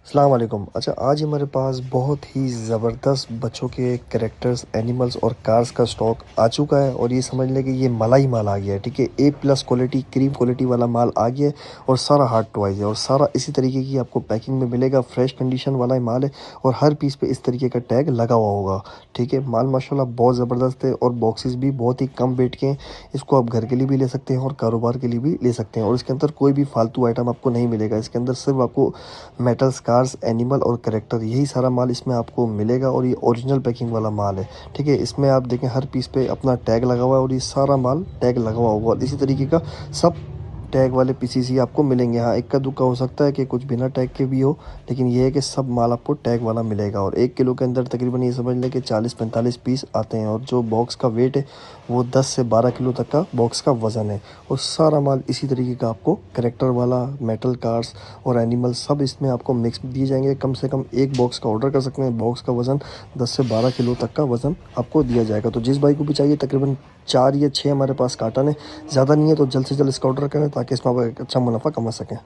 अस्सलाम वालेकुम। अच्छा, आज हमारे पास बहुत ही ज़बरदस्त बच्चों के कैरेक्टर्स, एनिमल्स और कार्स का स्टॉक आ चुका है और ये समझ लें कि ये मलाई माल आ गया है। ठीक है, ए प्लस क्वालिटी, क्रीम क्वालिटी वाला माल आ गया है और सारा हार्ड टॉयज़ है और सारा इसी तरीके की आपको पैकिंग में मिलेगा। फ्रेश कंडीशन वाला ही माल है और हर पीस पे इस तरीके का टैग लगा हुआ होगा। ठीक है, माल माशाल्लाह बहुत ज़बरदस्त है और बॉक्सेस भी बहुत ही कम वेट के हैं। इसको आप घर के लिए भी ले सकते हैं और कारोबार के लिए भी ले सकते हैं और इसके अंदर कोई भी फालतू आइटम आपको नहीं मिलेगा। इसके अंदर सिर्फ आपको मेटल्स, कार्स, एनिमल और करेक्टर, यही सारा माल इसमें आपको मिलेगा और ये ओरिजिनल पैकिंग वाला माल है। ठीक है, इसमें आप देखें हर पीस पे अपना टैग लगा हुआ है और ये सारा माल टैग लगा हुआ होगा और इसी तरीके का सब टैग वाले पीसीस ही आपको मिलेंगे। हाँ, इक्का दुक्का हो सकता है कि कुछ बिना टैग के भी हो, लेकिन ये है कि सब माल आपको टैग वाला मिलेगा और 1 किलो के अंदर तकरीबन ये समझ लें कि 40-45 पीस आते हैं और जो बॉक्स का वेट है वो 10 से 12 किलो तक का बॉक्स का वज़न है और सारा माल इसी तरीके का आपको करेक्टर वाला, मेटल कार्स और एनिमल सब इसमें आपको मिक्स दिए जाएंगे। कम से कम एक बॉक्स का ऑर्डर कर सकते हैं। बॉक्स का वज़न 10 से 12 किलो तक का वज़न आपको दिया जाएगा। तो जिस भाई को भी चाहिए, तकरीबन 4 या 6 हमारे पास कार्टन है, ज़्यादा नहीं है, तो जल्द से जल्द इसका ऑर्डर करें ताकि इसमें आप एक अच्छा मुनाफा कमा सकें।